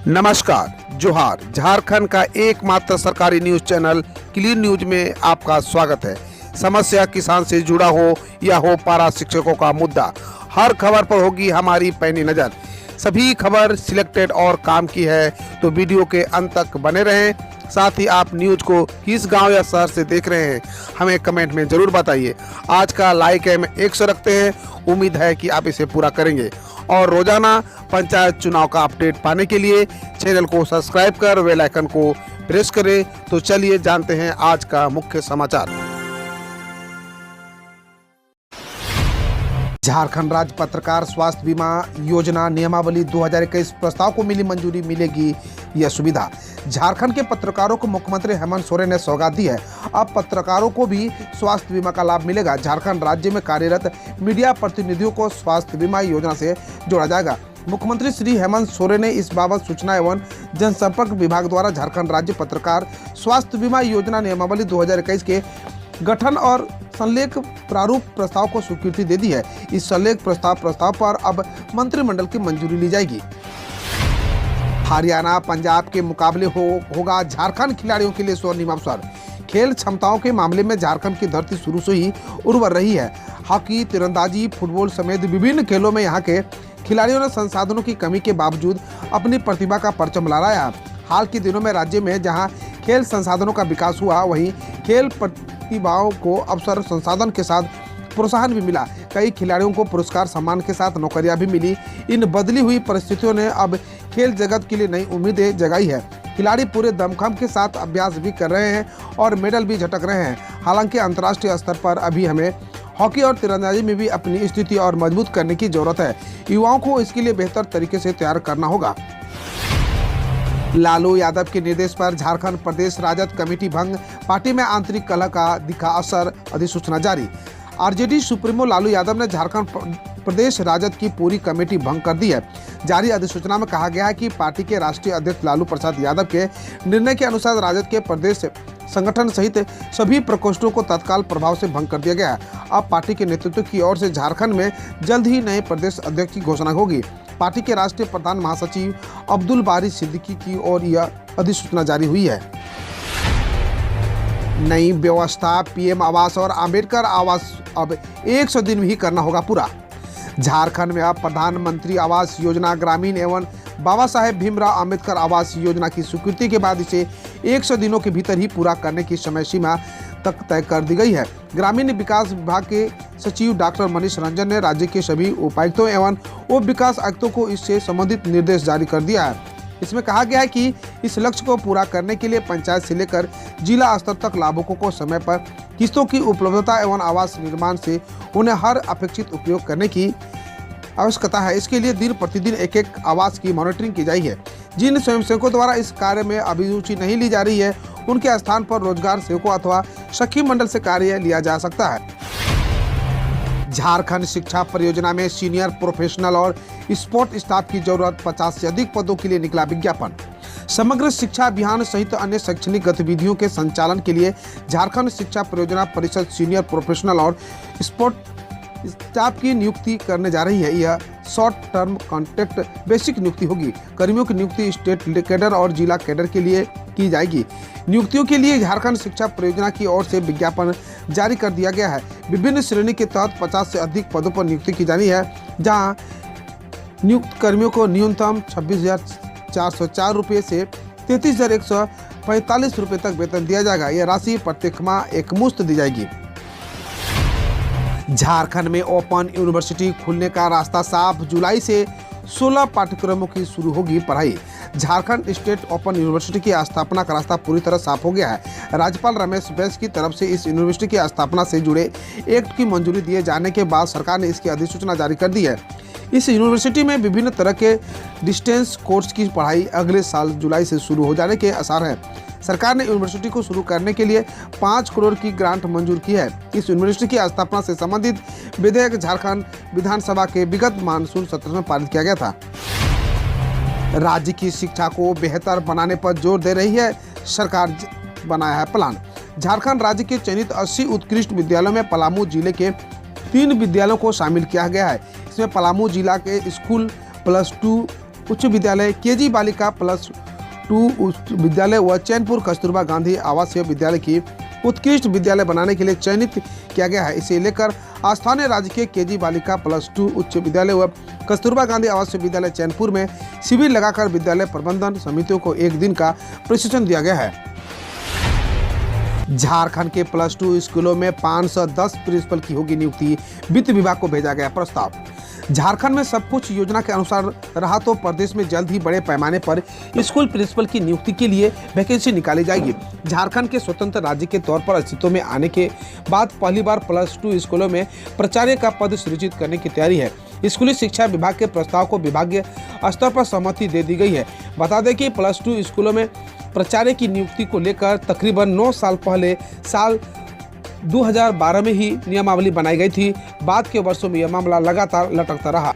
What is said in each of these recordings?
नमस्कार, जोहार। झारखंड का एकमात्र सरकारी न्यूज चैनल क्लीन न्यूज में आपका स्वागत है। समस्या किसान से जुड़ा हो या हो पारा शिक्षकों का मुद्दा, हर खबर पर होगी हमारी पैनी नज़र। सभी खबर सिलेक्टेड और काम की है, तो वीडियो के अंत तक बने रहें। साथ ही आप न्यूज को किस गांव या शहर से देख रहे हैं, हमें कमेंट में ज़रूर बताइए। आज का लाइक हम 100 रखते हैं, उम्मीद है कि आप इसे पूरा करेंगे। और रोजाना पंचायत चुनाव का अपडेट पाने के लिए चैनल को सब्सक्राइब कर बेल आइकन को प्रेस करें। तो चलिए जानते हैं आज का मुख्य समाचार। झारखंड राज्य पत्रकार स्वास्थ्य बीमा योजना नियमावली 2021 प्रस्ताव को मिली मंजूरी, मिलेगी यह सुविधा। झारखंड के पत्रकारों को मुख्यमंत्री हेमंत सोरेन ने सौगात दी है। अब पत्रकारों को भी स्वास्थ्य बीमा का लाभ मिलेगा। झारखंड राज्य में कार्यरत मीडिया प्रतिनिधियों को स्वास्थ्य बीमा योजना से जोड़ा जाएगा। मुख्यमंत्री श्री हेमंत सोरेन ने इस बाबत सूचना एवं जनसंपर्क विभाग द्वारा झारखंड राज्य पत्रकार स्वास्थ्य बीमा योजना नियमावली 2021 के गठन और संलेख प्रारूप प्रस्ताव को स्वीकृति दे दी है। इस संलेख प्रस्ताव पर अब मंत्रिमंडल की मंजूरी ली जाएगी। हरियाणा पंजाब के मुकाबले होगा झारखंड खिलाड़ियों के लिए स्वर्णिम अवसर। खेल क्षमताओं के मामले में झारखंड की धरती शुरू से ही उर्वर रही है। हॉकी, तीरंदाजी, फुटबॉल समेत विभिन्न खेलों में यहाँ के खिलाड़ियों ने संसाधनों की कमी के बावजूद अपनी प्रतिभा का परचम लहराया है। हाल के दिनों में राज्य में जहाँ खेल संसाधनों का विकास हुआ, वहीं खेल प्रतिभाओं को अवसर संसाधन के साथ प्रोत्साहन भी मिला। कई खिलाड़ियों को पुरस्कार सम्मान के साथ नौकरियां भी मिली। इन बदली हुई परिस्थितियों ने अब खेल जगत के लिए नई उम्मीदें जगाई है। खिलाड़ी पूरे दमखम के साथ अभ्यास भी कर रहे हैं और मेडल भी झटक रहे हैं। हालांकि अंतर्राष्ट्रीय स्तर पर अभी हमें हॉकी और तीरंदाजी में भी अपनी स्थिति और मजबूत करने की जरूरत है। युवाओं को इसके लिए बेहतर तरीके से तैयार करना होगा। लालू यादव के निर्देश पर झारखंड प्रदेश राजद कमेटी भंग, पार्टी में आंतरिक कलह का दिखा असर, अधिसूचना जारी। आरजेडी सुप्रीमो लालू यादव ने झारखंड प्रदेश राजद की पूरी कमेटी भंग कर दी है। जारी अधिसूचना में कहा गया है कि पार्टी के राष्ट्रीय अध्यक्ष लालू प्रसाद यादव के निर्णय के अनुसार राजद के प्रदेश संगठन सहित सभी प्रकोष्ठों को तत्काल प्रभाव से भंग कर दिया गया है। अब पार्टी के नेतृत्व की ओर से झारखंड में जल्द ही नए प्रदेश अध्यक्ष की घोषणा होगी। पार्टी के राष्ट्रीय प्रधान महासचिव अब्दुल बारी सिद्दीकी की ओर यह अधिसूचना जारी हुई है। नई व्यवस्था, पीएम आवास और अंबेडकर आवास अब 100 दिन में ही करना होगा पूरा। झारखंड में अब प्रधानमंत्री आवास योजना ग्रामीण एवं बाबा साहेब भीमराव अंबेडकर आवास योजना की स्वीकृति के बाद इसे 100 दिनों के भीतर ही पूरा करने की समय सीमा तक तय कर दी गई है। ग्रामीण विकास विभाग के सचिव डॉक्टर मनीष रंजन ने राज्य के सभी उपायुक्तों एवं उप विकास आयुक्तों को इससे संबंधित निर्देश जारी कर दिया है। इसमें कहा गया है कि इस लक्ष्य को पूरा करने के लिए पंचायत से लेकर जिला स्तर तक लाभुकों को समय पर किस्तों की उपलब्धता एवं आवास निर्माण से उन्हें हर अपेक्षित उपयोग करने की आवश्यकता है। इसके लिए दिन प्रतिदिन एक एक आवास की मॉनिटरिंग की जाएगी। जिन स्वयंसेवकों द्वारा इस कार्य में अभिरुचि नहीं ली जा रही है, उनके स्थान पर रोजगार सेवकों अथवा सखी मंडल से कार्य लिया जा सकता है। झारखंड शिक्षा परियोजना में सीनियर प्रोफेशनल और सपोर्ट स्टाफ की जरूरत, 50 से अधिक पदों के लिए निकला विज्ञापन। समग्र शिक्षा अभियान सहित अन्य शैक्षणिक गतिविधियों के संचालन के लिए झारखंड शिक्षा परियोजना परिषद सीनियर प्रोफेशनल और सपोर्ट स्टाफ की नियुक्ति करने जा रही है। यह शॉर्ट टर्म कॉन्ट्रैक्ट बेसिक नियुक्ति होगी। कर्मियों की नियुक्ति स्टेट कैडर और जिला कैडर के लिए की जाएगी। नियुक्तियों के लिए झारखंड शिक्षा परियोजना की ओर से विज्ञापन जारी कर दिया गया है। विभिन्न श्रेणी के तहत 50 से अधिक पदों पर नियुक्ति की जानी है, जहां नियुक्त कर्मियों को न्यूनतम 26,404 रुपये से 33,145 रुपये तक वेतन दिया जाएगा। यह राशि प्रत्येक माह एकमुश्त दी जाएगी। झारखंड में ओपन यूनिवर्सिटी खुलने का रास्ता साफ। जुलाई से 16 पाठ्यक्रमों की शुरू होगी पढ़ाई। झारखंड स्टेट ओपन यूनिवर्सिटी की स्थापना का रास्ता पूरी तरह साफ हो गया है। राज्यपाल रमेश बैस की तरफ से इस यूनिवर्सिटी की स्थापना से जुड़े एक्ट की मंजूरी दिए जाने के बाद सरकार ने इसकी अधिसूचना जारी कर दी है। इस यूनिवर्सिटी में विभिन्न तरह के डिस्टेंस कोर्स की पढ़ाई अगले साल जुलाई से शुरू हो जाने के आसार हैं। सरकार ने यूनिवर्सिटी को शुरू करने के लिए 5 करोड़ की ग्रांट मंजूर की है। इस यूनिवर्सिटी की स्थापना से संबंधित विधेयक झारखंड विधानसभा के विगत मानसून सत्र में पारित किया गया था। राज्य की शिक्षा को बेहतर बनाने पर जोर दे रही है सरकार, बनाया है प्लान। झारखंड राज्य के चयनित 80 उत्कृष्ट विद्यालयों में पलामू जिले के 3 विद्यालयों को शामिल किया गया है। इसमें पलामू जिला के स्कूल +2 उच्च विद्यालय, केजी बालिका +2 उच्च विद्यालय व चैनपुर कस्तूरबा गांधी आवासीय विद्यालय की उत्कृष्ट विद्यालय बनाने के लिए चयनित किया गया है। इसे लेकर स्थानीय राजकीय केजी बालिका +2 उच्च विद्यालय व कस्तूरबा गांधी आवासीय विद्यालय चैनपुर में शिविर लगाकर विद्यालय प्रबंधन समितियों को 1 दिन का प्रशिक्षण दिया गया है। झारखंड के +2 स्कूलों में 510 प्रिंसिपल की होगी नियुक्ति, वित्त विभाग को भेजा गया प्रस्ताव। झारखंड में सब कुछ योजना के अनुसार रहा तो प्रदेश में जल्द ही बड़े पैमाने पर स्कूल प्रिंसिपल की नियुक्ति के लिए वैकेंसी निकाली जाएगी। झारखंड के स्वतंत्र राज्य के तौर पर अस्तित्व में आने के बाद पहली बार +2 स्कूलों में प्राचार्य का पद सृजित करने की तैयारी है। स्कूली शिक्षा विभाग के प्रस्ताव को विभागीय स्तर पर सहमति दे दी गई है। बता दें कि +2 स्कूलों में प्राचार्य की नियुक्ति को लेकर तकरीबन 9 साल पहले साल 2012 में ही नियमावली बनाई गई थी। बाद के वर्षों में यह मामला लगातार लटकता रहा।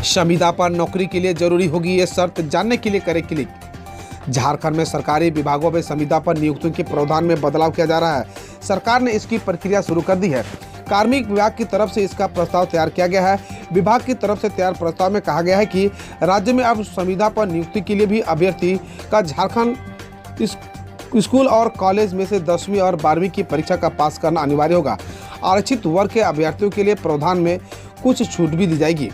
संविदा पर नौकरी के लिए जरूरी होगी ये शर्त, जानने के लिए करें क्लिक। झारखंड में सरकारी विभागों में संविदा पर नियुक्तियों के प्रावधान में बदलाव किया जा रहा है। सरकार ने इसकी प्रक्रिया शुरू कर दी है। कार्मिक विभाग की तरफ से इसका प्रस्ताव तैयार किया गया है। विभाग की तरफ से तैयार प्रस्ताव में कहा गया है कि राज्य में अब संविदा पर नियुक्ति के लिए भी अभ्यर्थी का झारखंड स्कूल और कॉलेज में से 10वीं और 12वीं की परीक्षा का पास करना अनिवार्य होगा। आरक्षित वर्ग के अभ्यर्थियों के लिए प्रावधान में कुछ छूट भी दी जाएगी।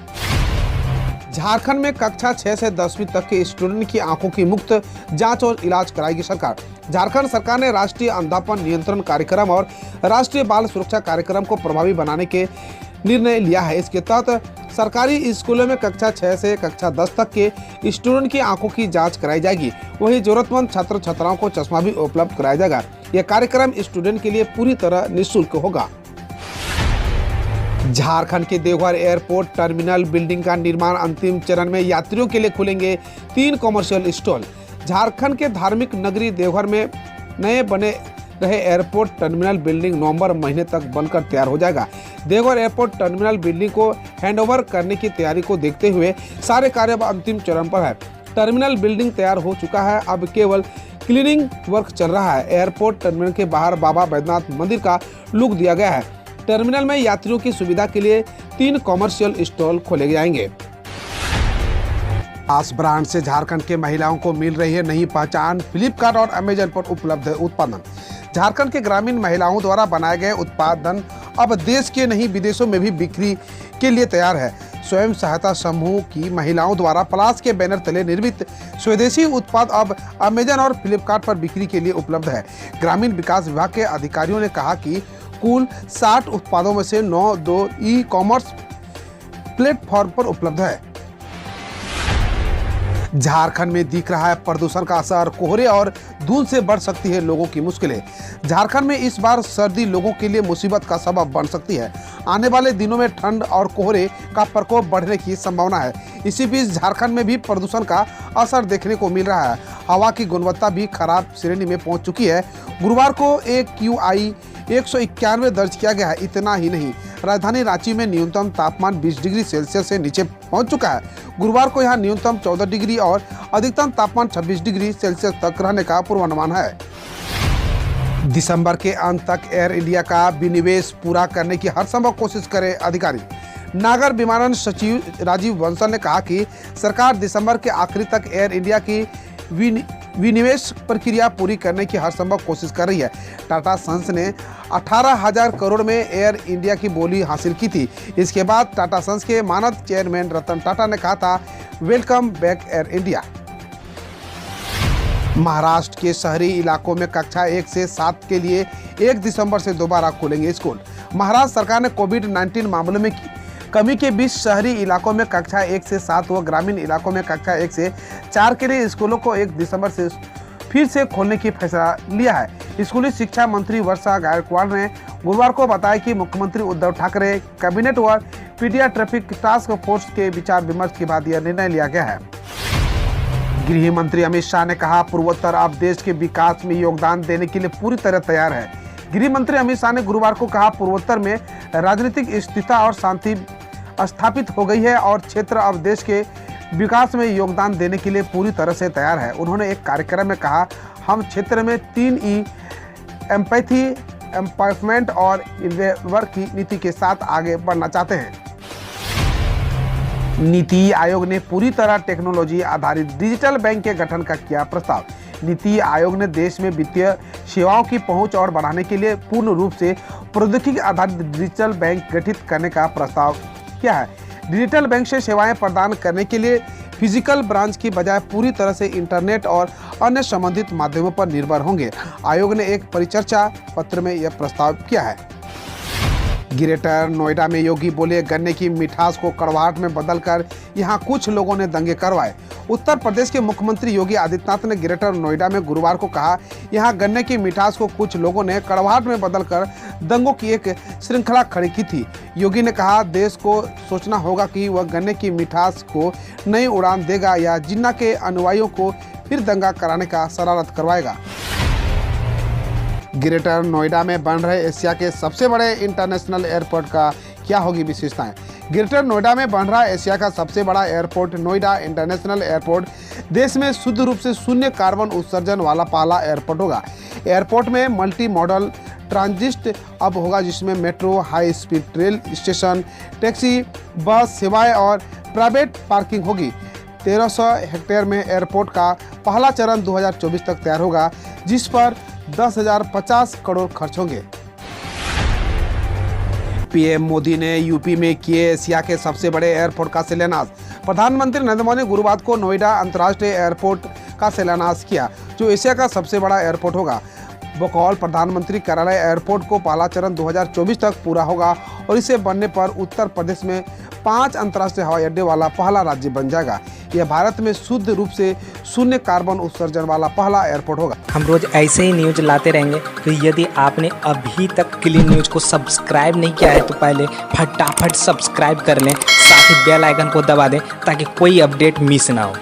झारखंड में कक्षा 6 से 10वीं तक के स्टूडेंट की आंखों की मुफ्त जांच और इलाज कराएगी सरकार। झारखंड सरकार ने राष्ट्रीय अंधापन नियंत्रण कार्यक्रम और राष्ट्रीय बाल सुरक्षा कार्यक्रम को प्रभावी बनाने के निर्णय लिया है। इसके तहत सरकारी स्कूलों में कक्षा 6 से कक्षा 10 तक के स्टूडेंट की आंखों की जांच कराई जाएगी। वहीं जरूरतमंद छात्र छात्राओं को चश्मा भी उपलब्ध कराया जाएगा। यह कार्यक्रम स्टूडेंट के लिए पूरी तरह निःशुल्क होगा। झारखंड के देवघर एयरपोर्ट टर्मिनल बिल्डिंग का निर्माण अंतिम चरण में, यात्रियों के लिए खुलेंगे 3 कॉमर्शियल स्टॉल। झारखंड के धार्मिक नगरी देवघर में नए बने रहे एयरपोर्ट टर्मिनल बिल्डिंग नवंबर महीने तक बनकर तैयार हो जाएगा। देवघर एयरपोर्ट टर्मिनल बिल्डिंग को हैंडओवर करने की तैयारी को देखते हुए सारे कार्य अंतिम चरण पर है। टर्मिनल बिल्डिंग तैयार हो चुका है, अब केवल क्लीनिंग वर्क चल रहा है। एयरपोर्ट टर्मिनल के बाहर बाबा बैद्यनाथ मंदिर का लुक दिया गया है। टर्मिनल में यात्रियों की सुविधा के लिए 3 कॉमर्शियल स्टॉल खोले जाएंगे। आस ब्रांड से झारखंड के महिलाओं को मिल रही है नई पहचान, फ्लिपकार्ट और अमेजन पर उपलब्ध है उत्पादन। झारखंड के ग्रामीण महिलाओं द्वारा बनाए गए उत्पादन अब देश के नहीं विदेशों में भी बिक्री के लिए तैयार है। स्वयं सहायता समूह की महिलाओं द्वारा पलाश के बैनर तले निर्मित स्वदेशी उत्पाद अब अमेजन और फ्लिपकार्ट पर बिक्री के लिए उपलब्ध है। ग्रामीण विकास विभाग के अधिकारियों ने कहा कि कुल 60 उत्पादों में से 9 ई कॉमर्स प्लेटफॉर्म पर उपलब्ध है। झारखंड में दिख रहा है प्रदूषण का असर, कोहरे और धूल से बढ़ सकती है लोगों की मुश्किलें। झारखंड में इस बार सर्दी लोगों के लिए मुसीबत का सबब बन सकती है। आने वाले दिनों में ठंड और कोहरे का प्रकोप बढ़ने की संभावना है। इसी बीच झारखंड में भी प्रदूषण का असर देखने को मिल रहा है। हवा की गुणवत्ता भी खराब श्रेणी में पहुंच चुकी है। गुरुवार को AQI 191 दर्ज किया गया है। इतना ही नहीं, राजधानी रांची में न्यूनतम तापमान 20 डिग्री सेल्सियस से नीचे पहुंच चुका है। गुरुवार को यहां न्यूनतम 14 डिग्री और अधिकतम तापमान 26 डिग्री सेल्सियस तक रहने का पूर्वानुमान है। दिसंबर के अंत तक एयर इंडिया का विनिवेश पूरा करने की हर संभव कोशिश करे अधिकारी। नागर विमानन सचिव राजीव बंसल ने कहा कि सरकार दिसंबर के आखिरी तक एयर इंडिया की विनिवेश प्रक्रिया पूरी करने की हर संभव कोशिश कर रही है। टाटा सन्स ने 18,000 करोड़ में एयर इंडिया की बोली हासिल की थी। इसके बाद टाटा सन्स के मानद चेयरमैन रतन टाटा ने कहा था, welcome back air India. Maharashtra के शहरी इलाकों में कक्षा 1 से 7 के लिए 1 दिसंबर से दोबारा खुलेंगे स्कूल। महाराष्ट्र सरकार ने कोविड-19 मामलों में कमी के बीच शहरी इलाकों में कक्षा 1 से 7 व ग्रामीण इलाकों में कक्षा 1 से 4 के लिए स्कूलों को 1 दिसंबर से फिर से खोलने की फैसला लिया है। स्कूली शिक्षा मंत्री वर्षा गायकवाड़ ने गुरुवार को बताया कि मुख्यमंत्री उद्धव ठाकरे, कैबिनेट व पीडियाट्रिक टास्क फोर्स के विचार विमर्श के बाद यह निर्णय लिया गया है। गृह मंत्री अमित शाह ने कहा, पूर्वोत्तर अब देश के विकास में योगदान देने के लिए पूरी तरह तैयार है। गृह मंत्री अमित शाह ने गुरुवार को कहा, पूर्वोत्तर में राजनीतिक स्थिरता और शांति स्थापित हो गई है और क्षेत्र अब देश के विकास में योगदान देने के लिए पूरी तरह से तैयार है। उन्होंने एक कार्यक्रम में कहा, हम क्षेत्र में 3 ई एम्पैथी, एम्पावरमेंट और इन्वेवर की नीति के साथ आगे बढ़ना चाहते हैं। नीति आयोग ने पूरी तरह टेक्नोलॉजी आधारित डिजिटल बैंक के गठन का किया प्रस्ताव। नीति आयोग ने देश में वित्तीय सेवाओं की पहुंच और बढ़ाने के लिए पूर्ण रूप से प्रौद्योगिकी आधारित डिजिटल बैंक गठित करने का प्रस्ताव किया है। डिजिटल बैंक से सेवाएं प्रदान करने के लिए फिजिकल ब्रांच की बजाय पूरी तरह से इंटरनेट और अन्य संबंधित माध्यमों पर निर्भर होंगे। आयोग ने एक परिचर्चा पत्र में यह प्रस्ताव किया है। ग्रेटर नोएडा में योगी बोले गन्ने की मिठास को कड़वाहट में बदलकर यहां कुछ लोगों ने दंगे करवाए। उत्तर प्रदेश के मुख्यमंत्री योगी आदित्यनाथ ने ग्रेटर नोएडा में गुरुवार को कहा, यहां गन्ने की मिठास को कुछ लोगों ने कड़वाहट में बदलकर दंगों की एक श्रृंखला खड़ी की थी। योगी ने कहा, देश को सोचना होगा कि वह गन्ने की मिठास को नई उड़ान देगा या जिन्ना के अनुयायियों को फिर दंगा कराने का शरारत करवाएगा। ग्रेटर नोएडा में बन रहे एशिया के सबसे बड़े इंटरनेशनल एयरपोर्ट का क्या होगी विशेषताएं। ग्रेटर नोएडा में बन रहा एशिया का सबसे बड़ा एयरपोर्ट नोएडा इंटरनेशनल एयरपोर्ट देश में शुद्ध रूप से शून्य कार्बन उत्सर्जन वाला पहला एयरपोर्ट होगा। एयरपोर्ट में मल्टी मॉडल ट्रांजिट अब होगा, जिसमें metro, high speed rail station, taxi, बस सेवाएं और प्राइवेट पार्किंग होगी। 1300 हेक्टेयर में एयरपोर्ट का पहला चरण 2024 तक तैयार होगा, जिस पर 10,050 करोड़ खर्च होंगे। पीएम मोदी ने यूपी में किए एशिया के सबसे बड़े एयरपोर्ट का शिलान्यास। प्रधानमंत्री नरेंद्र मोदी ने गुरुवार को नोएडा अंतर्राष्ट्रीय एयरपोर्ट का शिलान्यास किया, जो एशिया का सबसे बड़ा एयरपोर्ट होगा। बकौल प्रधानमंत्री कार्यालय एयरपोर्ट को पहला चरण 2024 तक पूरा होगा और इसे बनने पर उत्तर प्रदेश में 5 अंतर्राष्ट्रीय हवाई अड्डे वाला पहला राज्य बन जाएगा। यह भारत में शुद्ध रूप से शून्य कार्बन उत्सर्जन वाला पहला एयरपोर्ट होगा। हम रोज ऐसे ही न्यूज लाते रहेंगे, तो यदि आपने अभी तक क्लीन न्यूज को सब्सक्राइब नहीं किया है तो पहले फटाफट सब्सक्राइब कर लें, साथ ही बेल आइकन को दबा दें ताकि कोई अपडेट मिस ना हो।